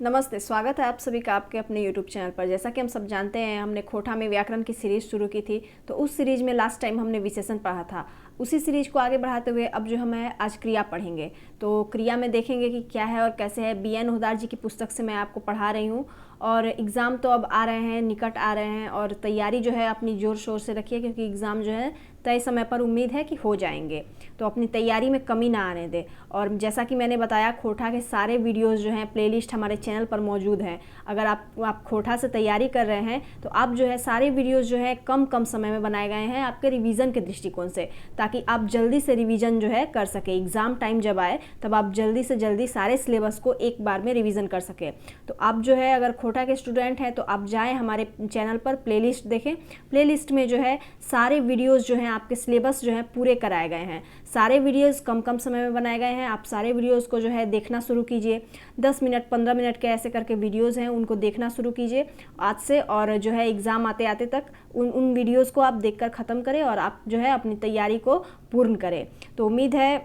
नमस्ते, स्वागत है आप सभी का आपके अपने YouTube चैनल पर। जैसा कि हम सब जानते हैं, हमने खोटा में व्याकरण की सीरीज़ शुरू की थी। तो उस सीरीज़ में लास्ट टाइम हमने विशेषण पढ़ा था। उसी सीरीज़ को आगे बढ़ाते हुए अब जो हम है आज क्रिया पढ़ेंगे। तो क्रिया में देखेंगे कि क्या है और कैसे है। BN होदार जी की पुस्तक से मैं आपको पढ़ा रही हूँ। और एग्ज़ाम तो अब आ रहे हैं, निकट आ रहे हैं, और तैयारी जो है अपनी ज़ोर शोर से रखिए, क्योंकि एग्ज़ाम जो है तय समय पर उम्मीद है कि हो जाएंगे। तो अपनी तैयारी में कमी ना आने दें। और जैसा कि मैंने बताया, खोटा के सारे वीडियोस जो हैं प्लेलिस्ट हमारे चैनल पर मौजूद हैं। अगर आप खोटा से तैयारी कर रहे हैं तो आप जो है सारे वीडियोस जो है कम समय में बनाए गए हैं आपके रिवीजन के दृष्टिकोण से, ताकि आप जल्दी से रिवीजन जो है कर सके। एग्ज़ाम टाइम जब आए तब आप जल्दी से जल्दी सारे सिलेबस को एक बार में रिवीजन कर सके। तो आप जो है अगर खोटा के स्टूडेंट हैं तो आप जाएँ हमारे चैनल पर, प्लेलिस्ट देखें। प्लेलिस्ट में जो है सारे वीडियोज़ जो हैं आपके सिलेबस जो है पूरे कराए गए हैं। सारे वीडियोस कम समय में बनाए गए हैं। आप सारे वीडियोस को जो है देखना शुरू कीजिए। 10 मिनट 15 मिनट के ऐसे करके वीडियोस हैं, उनको देखना शुरू कीजिए आज से। और जो है एग्ज़ाम आते आते तक उन वीडियोस को आप देखकर ख़त्म करें और आप जो है अपनी तैयारी को पूर्ण करें। तो उम्मीद है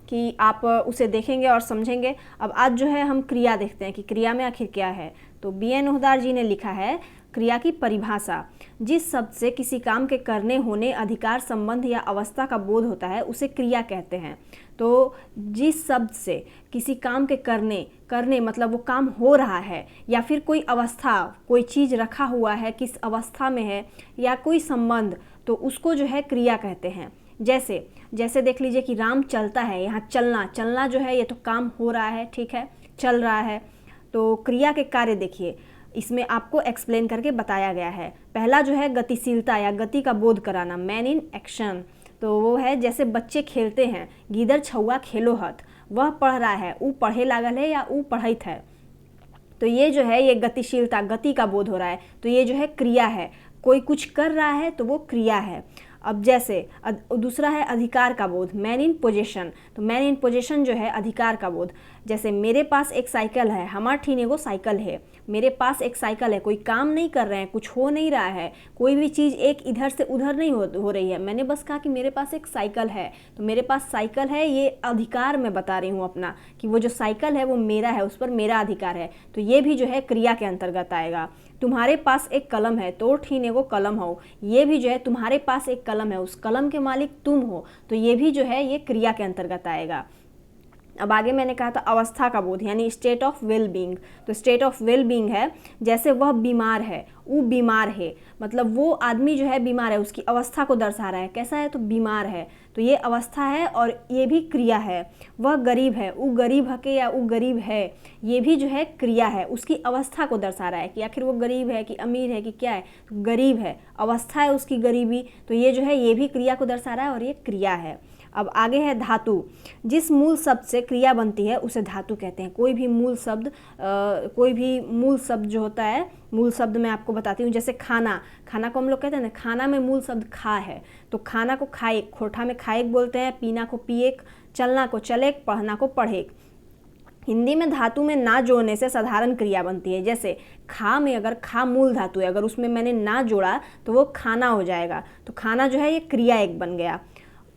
कि आप उसे देखेंगे और समझेंगे। अब आज जो है हम क्रिया देखते हैं कि क्रिया में आखिर क्या है। तो BN होदार जी ने लिखा है, क्रिया की परिभाषा: जिस शब्द से किसी काम के करने, होने, अधिकार, संबंध या अवस्था का बोध होता है उसे क्रिया कहते हैं। तो जिस शब्द से किसी काम के करने मतलब वो काम हो रहा है, या फिर कोई अवस्था, कोई चीज़ रखा हुआ है, किस अवस्था में है, या कोई संबंध, तो उसको जो है क्रिया कहते हैं। जैसे देख लीजिए कि राम चलता है। यहाँ चलना जो है ये तो काम हो रहा है, ठीक है, चल रहा है। तो क्रिया के कार्य देखिए, इसमें आपको एक्सप्लेन करके बताया गया है। पहला जो है गतिशीलता या गति का बोध कराना, मैन इन एक्शन। तो वो है जैसे बच्चे खेलते हैं, गीदड़ छौआ खेलो हथ। वह पढ़ रहा है, ऊ पढ़े लागल है या ऊ पढ़त है। तो ये जो है ये गतिशीलता, गति का बोध हो रहा है, तो ये जो है क्रिया है। कोई कुछ कर रहा है तो वो क्रिया है। अब जैसे दूसरा है अधिकार का बोध, मैन इन पोजेशन। तो मैन इन पोजेशन जो है अधिकार का बोध। जैसे मेरे पास एक साइकिल है, हमार ठीने वो साइकिल है। मेरे पास एक साइकिल है, कोई काम नहीं कर रहे हैं, कुछ हो नहीं रहा है, कोई भी चीज़ एक इधर से उधर नहीं हो रही है। मैंने बस कहा कि मेरे पास एक साइकिल है, तो मेरे पास साइकिल है, ये अधिकार मैं बता रही हूँ अपना, कि वो जो साइकिल है वो मेरा है, उस पर मेरा अधिकार है। तो ये भी जो है क्रिया के अंतर्गत आएगा। तुम्हारे पास एक कलम है, तो ठीने वो कलम हो। ये भी जो है तुम्हारे पास एक कलम है, उस कलम के मालिक तुम हो। तो ये भी जो है ये क्रिया के अंतर्गत आएगा। अब आगे मैंने कहा था अवस्था का बोध, यानी स्टेट ऑफ वेल बीइंग। तो स्टेट ऑफ वेल बीइंग है जैसे वह बीमार है, वो बीमार है, मतलब वो आदमी जो है बीमार है, उसकी अवस्था को दर्शा रहा है। कैसा है? तो बीमार है, तो ये अवस्था है और ये भी क्रिया है। वह गरीब है, वो गरीब हके या वो गरीब है, ये भी जो है क्रिया है, उसकी अवस्था को दर्शा रहा है कि आखिर वो गरीब है कि अमीर है कि क्या है। तो गरीब है, अवस्था है उसकी गरीबी, तो ये जो है ये भी क्रिया को दर्शा रहा है और ये क्रिया है। अब आगे है धातु। जिस मूल शब्द से क्रिया बनती है उसे धातु कहते हैं। कोई भी मूल शब्द जो होता है, मूल शब्द मैं आपको बताती हूँ। जैसे खाना को हम लोग कहते हैं ना, खाना में मूल शब्द खा है, तो खाना को खाएक, खोटा में खाएक बोलते हैं। पीना को पिएक, चलना को चलेक, पढ़ना को पढ़ेक। हिंदी में धातु में ना जोड़ने से साधारण क्रिया बनती है। जैसे खा में अगर खा मूल धातु है, अगर उसमें मैंने ना जोड़ा तो वो खाना हो जाएगा, तो खाना जो है ये क्रिया एक बन गया।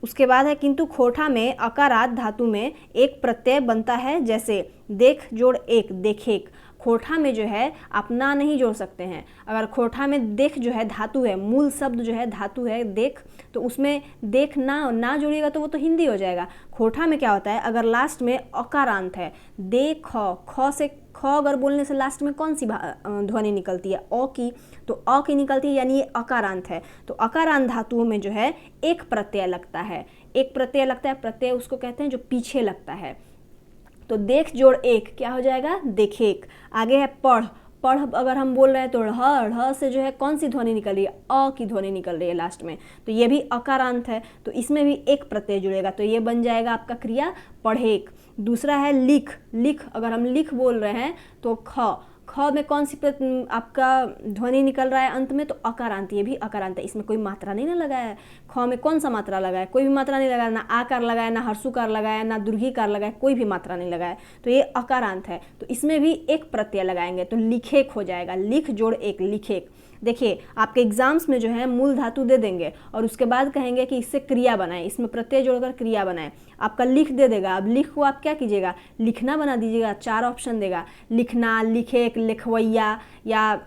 उसके बाद है किंतु खोटा में अकारात धातु में एक प्रत्यय बनता है। जैसे देख जोड़ एक, देखेक। खोटा में जो है आप ना नहीं जोड़ सकते हैं। अगर खोटा में देख जो है धातु है, मूल शब्द जो है धातु है देख, तो उसमें देख ना जोड़िएगा तो वो तो हिंदी हो जाएगा। खोटा में क्या होता है, अगर लास्ट में अकारांत है, दे ख से ख अगर बोलने से लास्ट में कौन सी ध्वनि निकलती है? अ की, तो अ की निकलती है, यानी ये अकारांत है। तो अकारांत धातुओं में जो है एक प्रत्यय लगता है। एक प्रत्यय लगता है, प्रत्यय उसको कहते हैं जो पीछे लगता है। तो देख जोड़ एक क्या हो जाएगा? देखेक। आगे है पढ़ अगर हम बोल रहे हैं तो ढ़ से जो है कौन सी ध्वनि निकल रही है? अ की ध्वनि निकल रही है लास्ट में, तो ये भी अकारांत है, तो इसमें भी एक प्रत्यय जुड़ेगा, तो ये बन जाएगा आपका क्रिया पढ़ेक। दूसरा है लिख अगर हम लिख बोल रहे हैं तो ख में कौन सी आपका ध्वनि निकल रहा है अंत में? तो अकारांत, ये भी अकारांत है, इसमें कोई मात्रा नहीं ना लगाया है। ख में कौन सा मात्रा लगा है? कोई भी मात्रा नहीं लगाया, ना आकार लगाया, ना हर्षुकार लगाया, ना दुर्घीकार लगाया, कोई भी मात्रा नहीं लगाया, तो ये अकारांत है। तो इसमें भी एक प्रत्यय लगाएंगे तो लिखेक हो जाएगा। लिख जोड़ एक, लिखेक। देखिए आपके एग्जाम्स में जो है मूल धातु दे देंगे और उसके बाद कहेंगे कि इससे क्रिया बनाएं, इसमें प्रत्यय जोड़कर क्रिया बनाएं। आपका लिख दे देगा, अब लिख को आप क्या कीजिएगा, लिखना बना दीजिएगा। 4 ऑप्शन देगा, लिखना, लिखेक, लिखवैया या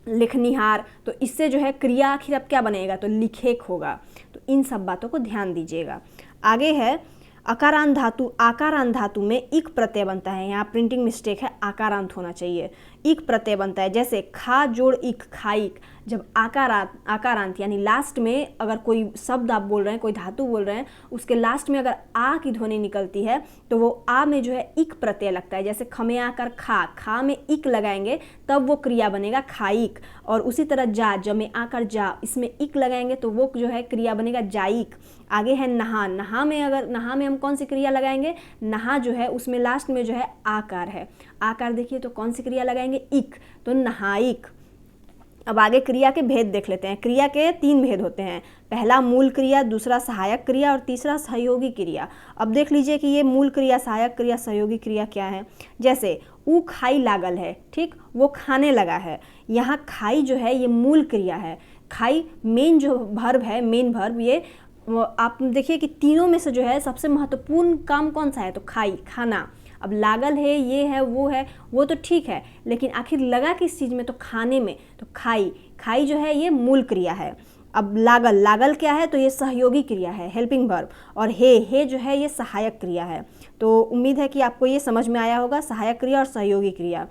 लिखनिहार। तो इससे जो है क्रिया आखिर अब क्या बनेगा, तो लिखेक होगा। तो इन सब बातों को ध्यान दीजिएगा। आगे है अकारांत धातु। आकारांत धातु में इक प्रत्यय बनता है, यहाँ प्रिंटिंग मिस्टेक है, आकारांत होना चाहिए। इक प्रत्यय बनता है, जैसे खा जोड़ इक, खाइक। जब आकारांत यानी लास्ट में अगर कोई शब्द आप बोल रहे हैं, कोई धातु बोल रहे हैं, उसके लास्ट में अगर आ की ध्वनि निकलती है तो वो आ में जो है इक प्रत्यय लगता है। जैसे खमे आकर खा, खा में इक लगाएंगे तब वो क्रिया बनेगा खाइक। और उसी तरह जा, जमे आकर जा, इसमें इक लगाएंगे तो वो जो है क्रिया बनेगा जाइक। आगे है नहा। नहा में हम कौन सी क्रिया लगाएंगे, नहा जो है उसमें लास्ट में जो है आकार है, आकार देखिए तो कौन सी क्रिया लगाएंगे, इक, तो नहाइक। अब आगे क्रिया के भेद देख लेते हैं। क्रिया के 3 भेद होते हैं, पहला मूल क्रिया, दूसरा सहायक क्रिया और तीसरा सहयोगी क्रिया। अब देख लीजिए कि ये मूल क्रिया, सहायक क्रिया, सहयोगी क्रिया क्या है। जैसे ऊ खाई लागल है, ठीक, वो खाने लगा है। यहाँ खाई जो है ये मूल क्रिया है। खाई मेन जो वर्ब है, मेन वर्ब, ये आप देखिए कि तीनों में से जो है सबसे महत्वपूर्ण काम कौन सा है, तो खाई, खाना। अब लागल है, ये है, वो तो ठीक है, लेकिन आखिर लगा किस चीज़ में, तो खाने में। तो खाई, खाई जो है ये मूल क्रिया है। अब लागल, लागल क्या है, तो ये सहयोगी क्रिया है, हेल्पिंग वर्ब। और हे जो है ये सहायक क्रिया है। तो उम्मीद है कि आपको ये समझ में आया होगा, सहायक क्रिया और सहयोगी क्रिया।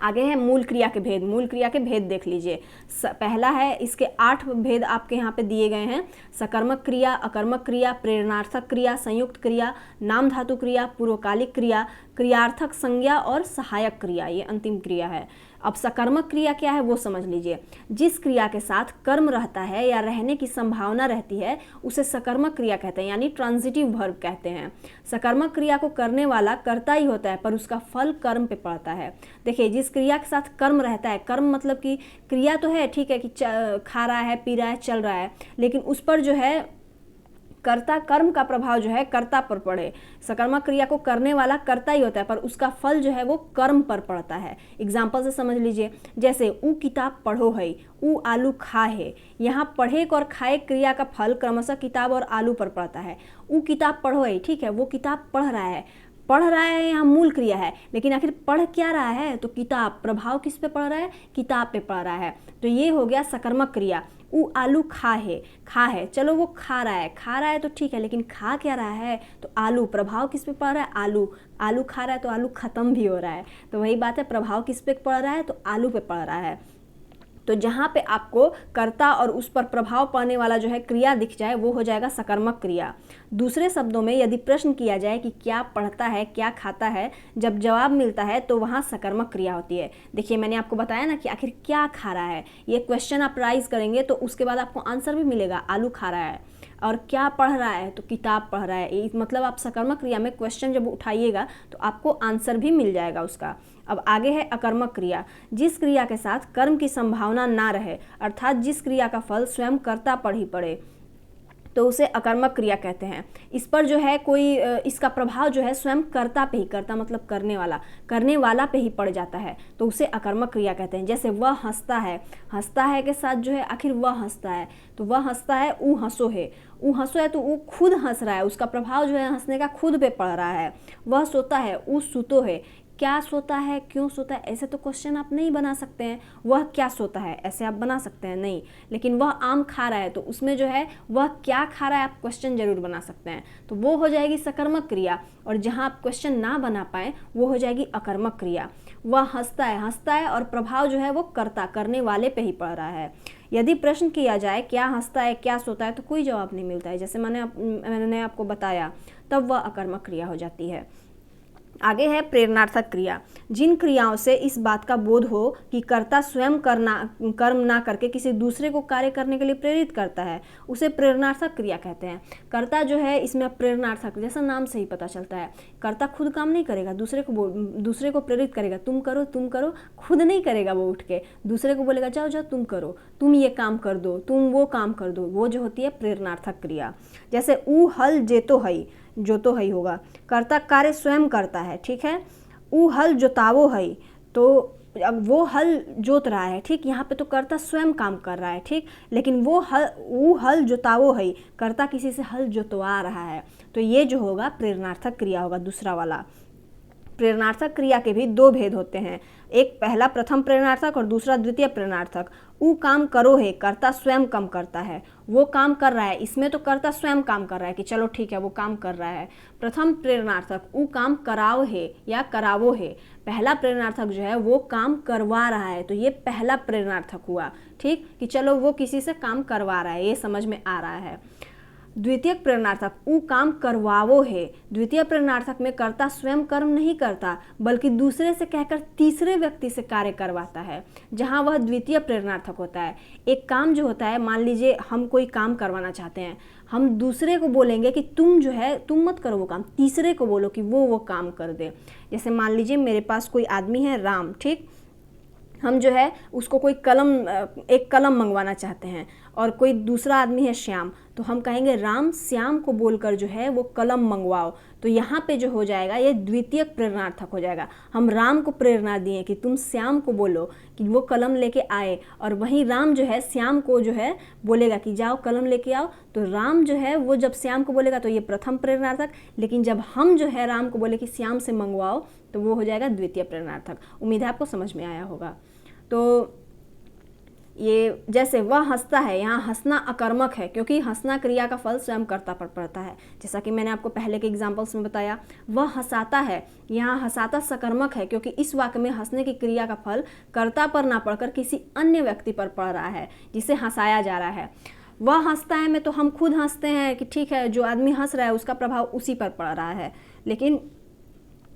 आगे है मूल क्रिया के भेद। मूल क्रिया के भेद देख लीजिए। पहला है, इसके 8 भेद आपके यहाँ पे दिए गए हैं। सकर्मक क्रिया, अकर्मक क्रिया, प्रेरणार्थक क्रिया, संयुक्त क्रिया, नाम धातु क्रिया, पूर्वकालिक क्रिया, क्रियार्थक संज्ञा और सहायक क्रिया, ये अंतिम क्रिया है। अब सकर्मक क्रिया क्या है वो समझ लीजिए। जिस क्रिया के साथ कर्म रहता है या रहने की संभावना रहती है उसे सकर्मक क्रिया कहते हैं, यानी ट्रांजिटिव वर्ब कहते हैं। सकर्मक क्रिया को करने वाला कर्ता ही होता है पर उसका फल कर्म पे पड़ता है। देखिए जिस क्रिया के साथ कर्म रहता है, कर्म मतलब कि क्रिया तो है, ठीक है, कि खा रहा है, पी रहा है, चल रहा है, लेकिन उस पर जो है कर्ता, कर्म का प्रभाव जो है कर्ता पर पड़े। सकर्मक क्रिया को करने वाला कर्ता ही होता है पर उसका फल जो है वो कर्म पर पड़ता है। एग्जाम्पल से समझ लीजिए, जैसे ऊ किताब पढ़ो है, ऊ आलू खा है। यहाँ पढ़े और खाए क्रिया का फल क्रमशः किताब और आलू पर पड़ता है। ऊ किताब पढ़ो है, ठीक है, वो किताब पढ़ रहा है, यहाँ मूल क्रिया है, लेकिन आखिर पढ़ क्या रहा है, तो किताब, प्रभाव किस पे पड़ रहा है, किताब पे पड़ रहा है। तो ये हो गया सकर्मक क्रिया। ऊ आलू खा है, चलो वो खा रहा है तो ठीक है, लेकिन खा क्या रहा है, तो आलू, प्रभाव किस पे पड़ रहा है, आलू खा रहा है तो आलू खत्म भी हो रहा है। तो वही बात है, प्रभाव किस पे पड़ रहा है, तो आलू पे पड़ रहा है। तो जहाँ पे आपको कर्ता और उस पर प्रभाव पड़ने वाला जो है क्रिया दिख जाए वो हो जाएगा सकर्मक क्रिया। दूसरे शब्दों में यदि प्रश्न किया जाए कि क्या पढ़ता है, क्या खाता है, जब जवाब मिलता है तो वहाँ सकर्मक क्रिया होती है। देखिए मैंने आपको बताया ना कि आखिर क्या खा रहा है, ये क्वेश्चन आप राइज करेंगे तो उसके बाद आपको आंसर भी मिलेगा, आलू खा रहा है। और क्या पढ़ रहा है, तो किताब पढ़ रहा है। मतलब आप सकर्मक क्रिया में क्वेश्चन जब उठाइएगा तो आपको आंसर भी मिल जाएगा उसका। अब आगे है अकर्मक क्रिया। जिस क्रिया के साथ कर्म की संभावना ना रहे, अर्थात जिस क्रिया का फल स्वयं कर्ता पर ही पड़े, तो उसे अकर्मक क्रिया कहते हैं। इस पर जो है कोई इसका प्रभाव जो है स्वयं कर्ता पे ही, कर्ता मतलब करने वाला पे ही पड़ जाता है, तो उसे अकर्मक क्रिया कहते हैं। जैसे वह हंसता है के साथ जो है आखिर वह हंसता है, तो वह हंसता है, ऊ हंसो है तो वो खुद हंस रहा है, उसका प्रभाव जो है हंसने का खुद पे पड़ रहा है। वह सोता है, ऊ सुतो है, क्या सोता है, क्यों सोता है, ऐसे तो क्वेश्चन आप नहीं बना सकते हैं। वह क्या सोता है ऐसे आप बना सकते हैं नहीं, लेकिन वह आम खा रहा है तो उसमें जो है वह क्या खा रहा है आप क्वेश्चन जरूर बना सकते हैं, तो वो हो जाएगी सकर्मक क्रिया। और जहां आप क्वेश्चन ना बना पाए वो हो जाएगी अकर्मक क्रिया। वह हंसता है और प्रभाव जो है वो कर्ता, करने वाले पे ही पड़ रहा है। यदि प्रश्न किया जाए क्या हंसता है, क्या सोता है, तो कोई जवाब नहीं मिलता है, जैसे मैंने आपको बताया, तब वह अकर्मक क्रिया हो जाती है। आगे है प्रेरणार्थक क्रिया। जिन क्रियाओं से इस बात का बोध हो कि कर्ता स्वयं कर्म ना करके किसी दूसरे को कार्य करने के लिए प्रेरित करता है, उसे प्रेरणार्थक क्रिया कहते हैं। कर्ता जो है इसमें प्रेरणार्थक, जैसा नाम से ही पता चलता है, कर्ता खुद काम नहीं करेगा, दूसरे को प्रेरित करेगा, तुम करो, खुद नहीं करेगा, वो उठ के दूसरे को बोलेगा जाओ तुम करो, तुम ये काम कर दो, तुम वो काम कर दो, वो जो होती है प्रेरणार्थक क्रिया। जैसे ऊ हल जेतो हई, जो तो है होगा, कर्ता कार्य स्वयं करता है, ठीक है। ऊ हल जोतावो है, तो अब वो हल जोत रहा है, ठीक, यहाँ पे तो कर्ता स्वयं काम कर रहा है, ठीक, लेकिन वो हल जोतावो है, कर्ता किसी से हल जोतवा रहा है। तो ये जो होगा प्रेरणार्थक क्रिया होगा, दूसरा वाला। प्रेरणार्थक क्रिया के भी दो भेद होते हैं, एक पहला प्रथम प्रेरणार्थक और दूसरा द्वितीय प्रेरणार्थक। ऊ काम करो है, कर्ता स्वयं काम करता है, वो काम कर रहा है, इसमें तो कर्ता स्वयं काम कर रहा है कि चलो ठीक है वो काम कर रहा है। प्रथम प्रेरणार्थक ऊ काम कराओ है या करावो है, पहला प्रेरणार्थक जो है वो काम करवा रहा है, तो ये पहला प्रेरणार्थक हुआ, ठीक, कि चलो वो किसी से काम करवा रहा है, ये समझ में आ रहा है। द्वितीय प्रेरणार्थक ऊ काम करवावो है, द्वितीय प्रेरणार्थक में कर्ता स्वयं कर्म नहीं करता बल्कि दूसरे से कहकर तीसरे व्यक्ति से कार्य करवाता है, जहाँ वह द्वितीय प्रेरणार्थक होता है। एक काम जो होता है, मान लीजिए हम कोई काम करवाना चाहते हैं, हम दूसरे को बोलेंगे कि तुम जो है तुम मत करो वो काम, तीसरे को बोलो कि वो काम कर दे। जैसे मान लीजिए मेरे पास कोई आदमी है राम, ठीक, हम जो है उसको कोई एक कलम मंगवाना चाहते हैं, और कोई दूसरा आदमी है श्याम, तो हम कहेंगे राम श्याम को बोलकर जो है वो कलम मंगवाओ। तो यहाँ पे जो हो जाएगा ये द्वितीय प्रेरणार्थक हो जाएगा। हम राम को प्रेरणा दिए कि तुम श्याम को बोलो कि वो कलम लेके आए, और वहीं राम जो है श्याम को जो है बोलेगा कि जाओ कलम लेके आओ। तो राम जो है वो जब श्याम को बोलेगा तो ये प्रथम प्रेरणार्थक, लेकिन जब हम जो है राम को बोले कि श्याम से मंगवाओ तो वो हो जाएगा द्वितीय प्रेरणार्थक। उम्मीद है आपको समझ में आया होगा। तो ये जैसे वह हंसता है, यहाँ हंसना अकर्मक है क्योंकि हंसना क्रिया का फल स्वयं कर्ता पर पड़ता है, जैसा कि मैंने आपको पहले के एग्जाम्पल्स में बताया। वह हंसाता है, यहाँ हंसाता सकर्मक है क्योंकि इस वाक्य में हंसने की क्रिया का फल कर्ता पर ना पड़कर किसी अन्य व्यक्ति पर पड़ रहा है जिसे हंसाया जा रहा है। वह हंसता है में तो हम खुद हंसते हैं कि ठीक है जो आदमी हंस रहा है उसका प्रभाव उसी पर पड़ रहा है, लेकिन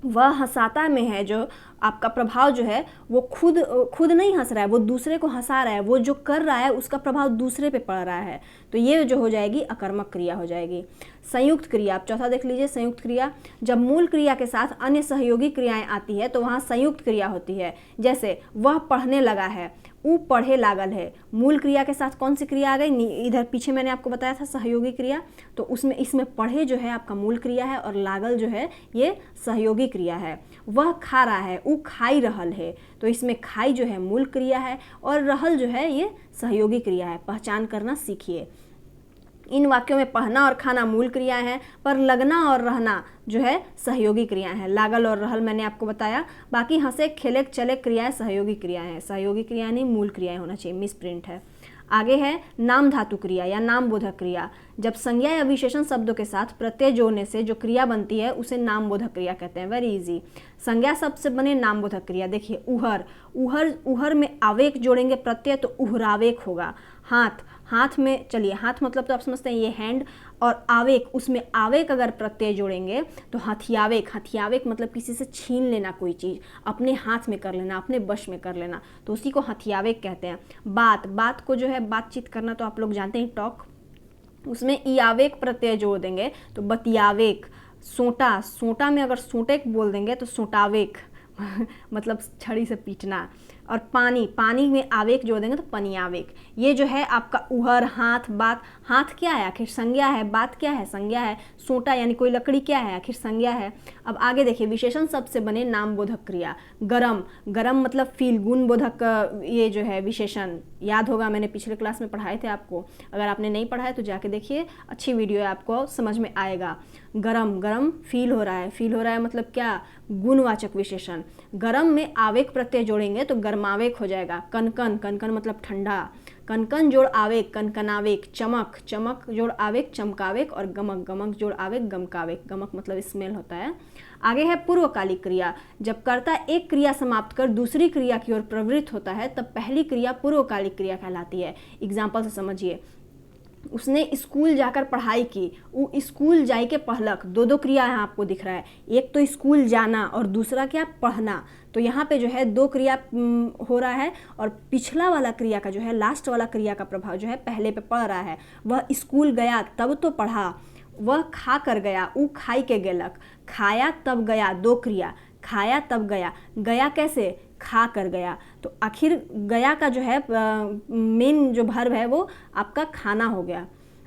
वह हंसाता में है जो आपका प्रभाव जो है वो खुद नहीं हंस रहा है, वो दूसरे को हंसा रहा है, वो जो कर रहा है उसका प्रभाव दूसरे पे पड़ रहा है, तो ये जो हो जाएगी अकर्मक क्रिया हो जाएगी। संयुक्त क्रिया, आप चौथा देख लीजिए। संयुक्त क्रिया, जब मूल क्रिया के साथ अन्य सहयोगी क्रियाएं आती है तो वहाँ संयुक्त क्रिया होती है। जैसे वह पढ़ने लगा है, ऊ पढ़े लागल है, मूल क्रिया के साथ कौन सी क्रिया आ गई, इधर पीछे मैंने आपको बताया था सहयोगी क्रिया, तो उसमें इसमें पढ़े जो है आपका मूल क्रिया है और लागल जो है ये सहयोगी क्रिया है। वह खा रहा है, ऊ खाई रहल है, तो इसमें खाई जो है मूल क्रिया है और रहल जो है ये सहयोगी क्रिया है। पहचान करना सीखिए। इन वाक्यों में पढ़ना और खाना मूल क्रियाएं हैं, पर लगना और रहना जो है सहयोगी क्रियाएं हैं। लागल और रहल मैंने आपको बताया। बाकी हंसे खेले चले क्रियाएं सहयोगी क्रियाएं हैं, सहयोगी क्रियाएं नहीं मूल क्रियाएं होना चाहिए, मिस प्रिंट है। आगे है नाम धातु क्रिया या नाम बोधक क्रिया। जब संज्ञा या विशेषण शब्दों के साथ प्रत्यय जोड़ने से जो क्रिया बनती है उसे नाम बोधक क्रिया कहते हैं। Very easy. संज्ञा शब्द से बने नाम बोधक क्रिया, देखिए उहर, उहर में आवेक जोड़ेंगे प्रत्यय तो उहरावेक होगा। हाथ, हाथ में, चलिए हाथ मतलब तो आप समझते हैं ये हैंड, और आवेक, उसमें आवेक अगर प्रत्यय जोड़ेंगे तो हथियावेक, हथियावेक मतलब किसी से छीन लेना कोई चीज़, अपने हाथ में कर लेना, अपने वश में कर लेना, तो उसी को हथियावेक कहते हैं। बात, बात को जो है बातचीत करना तो आप लोग जानते हैं टॉक, उसमें इयावेक प्रत्यय जोड़ देंगे तो बतियावेक। सोंटा, सोंटा में अगर सोंटे को बोल देंगे तो सोंटावेक मतलब छड़ी से पीटना। और पानी, पानी में आवेक जोड़ देंगे तो पनियावेक। ये जो है आपका उहर, हाथ, बात। हाथ क्या है आखिर संज्ञा है, बात क्या है संज्ञा है, सोंटा यानी कोई लकड़ी क्या है आखिर संज्ञा है। अब आगे देखिए विशेषण शब्द से बने नाम बोधक क्रिया। गरम, गरम मतलब फील, गुण बोधक ये जो है विशेषण याद होगा, मैंने पिछले क्लास में पढ़ाए थे आपको। अगर आपने नहीं पढ़ा है तो जाके देखिए, अच्छी वीडियो है, आपको समझ में आएगा। गरम, गरम फील हो रहा है, फील हो रहा है मतलब क्या, गुणवाचक विशेषण। गरम में आवेक प्रत्यय जोड़ेंगे तो गर्मावेक हो जाएगा। कनकन, कनकन मतलब ठंडा, कनकन जोड़ आवेक कनकनावेक। चमक, चमक जोड़ आवेक चमकावेक। और गमक, गमक जोड़ आवेक गमकावेक। गमक मतलब स्मेल होता है। आगे है पूर्वकालिक क्रिया। जब कर्ता एक क्रिया समाप्त कर दूसरी क्रिया की ओर प्रवृत्त होता है तब पहली क्रिया पूर्वकालिक क्रिया कहलाती है। एग्जाम्पल से समझिए, उसने स्कूल जाकर पढ़ाई की, वो स्कूल जाई के पढ़लक। दो क्रिया यहाँ आपको दिख रहा है, एक तो स्कूल जाना और दूसरा क्या, पढ़ना। तो यहाँ पे जो है दो क्रिया हो रहा है और पिछला वाला क्रिया का जो है, लास्ट वाला क्रिया का प्रभाव जो है पहले पे पड़ रहा है। वह स्कूल गया तब तो पढ़ा, वह खा कर गया, ऊ खाई के गेलक। खाया तब गया, दो क्रिया, खाया तब गया, गया कैसे, खा कर गया। तो आखिर गया का जो है मेन जो वर्ब है वो आपका खाना हो गया।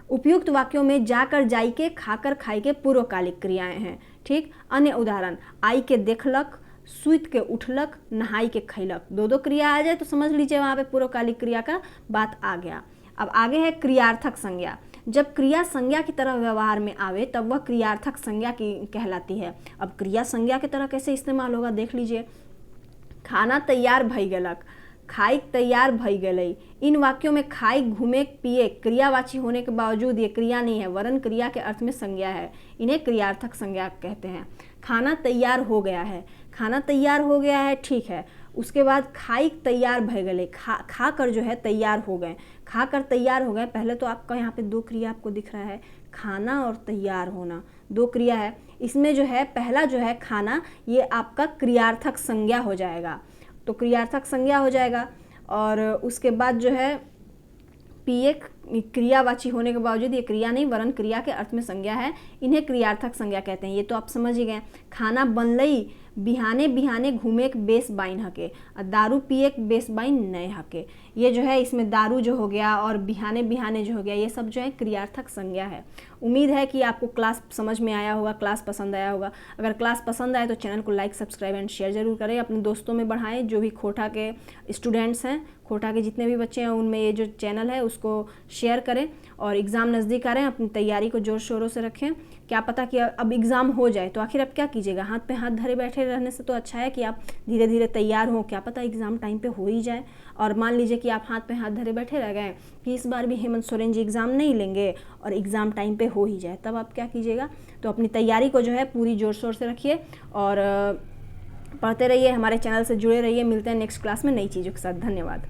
उपयुक्त वाक्यों में जाकर, जाई के, खाकर, खाई के पूर्वकालिक क्रियाएं हैं। ठीक। अन्य उदाहरण, आई के देखलक, सुइत के उठलक, नहाई के खैलक। दो दो क्रिया आ जाए तो समझ लीजिए वहाँ पे पूर्वकालिक क्रिया का बात आ गया। अब आगे है क्रियार्थक संज्ञा। जब क्रिया संज्ञा की तरह व्यवहार में आवे तब वह क्रियार्थक संज्ञा की कहलाती है। अब क्रिया संज्ञा की तरह कैसे इस्तेमाल होगा देख लीजिए। खाना तैयार भई गेलक, खाई तैयार भई गई। इन वाक्यों में खाई, घूमे, पिए क्रियावाची होने के बावजूद ये क्रिया नहीं है, वरन क्रिया के अर्थ में संज्ञा है। इन्हें क्रियार्थक संज्ञा कहते हैं। खाना तैयार हो गया है, खाना तैयार हो गया है, ठीक है। उसके बाद खाई तैयार भय गए, खा कर जो है तैयार हो गए, खा कर तैयार हो गए। पहले तो आपका यहाँ पे दो क्रिया आपको दिख रहा है, खाना और तैयार होना, दो क्रिया है। इसमें जो है पहला जो है खाना, ये आपका क्रियार्थक संज्ञा हो जाएगा, तो क्रियार्थक संज्ञा हो जाएगा। और उसके बाद जो है पिए क्रियावाची होने के बावजूद ये क्रिया नहीं वरन क्रिया के अर्थ में संज्ञा है, इन्हें क्रियार्थक संज्ञा कहते हैं। ये तो आप समझ ही गए। खाना बनलई, बिहाने बिहाने घूमे के बेस बाइन हके, और दारू पिए के बेस बाइन नए हके। ये जो है इसमें दारू जो हो गया और बिहाने बिहाने जो हो गया, ये सब जो है क्रियार्थक संज्ञा है। उम्मीद है कि आपको क्लास समझ में आया होगा, क्लास पसंद आया होगा। अगर क्लास पसंद आए तो चैनल को लाइक, सब्सक्राइब एंड शेयर जरूर करें, अपने दोस्तों में बढ़ाएं। जो भी खोटा के स्टूडेंट्स हैं, खोटा के जितने भी बच्चे हैं, उनमें ये जो चैनल है उसको शेयर करें। और एग्ज़ाम नज़दीक आ रहे हैं, अपनी तैयारी को जोर शोरों से रखें। क्या पता कि अब एग्ज़ाम हो जाए तो आखिर अब क्या कीजिएगा, हाथ पे हाथ धरे बैठे रहने से तो अच्छा है कि आप धीरे धीरे तैयार हों। क्या पता एग्ज़ाम टाइम पे हो ही जाए। और मान लीजिए कि आप हाथ पे हाथ धरे बैठे रह गए कि इस बार भी हेमंत सोरेन जी एग्ज़ाम नहीं लेंगे और एग्ज़ाम टाइम पे हो ही जाए, तब आप क्या कीजिएगा। तो अपनी तैयारी को जो है पूरी जोर शोर से रखिए और पढ़ते रहिए, हमारे चैनल से जुड़े रहिए। मिलते हैं नेक्स्ट क्लास में नई चीज़ों के साथ। धन्यवाद।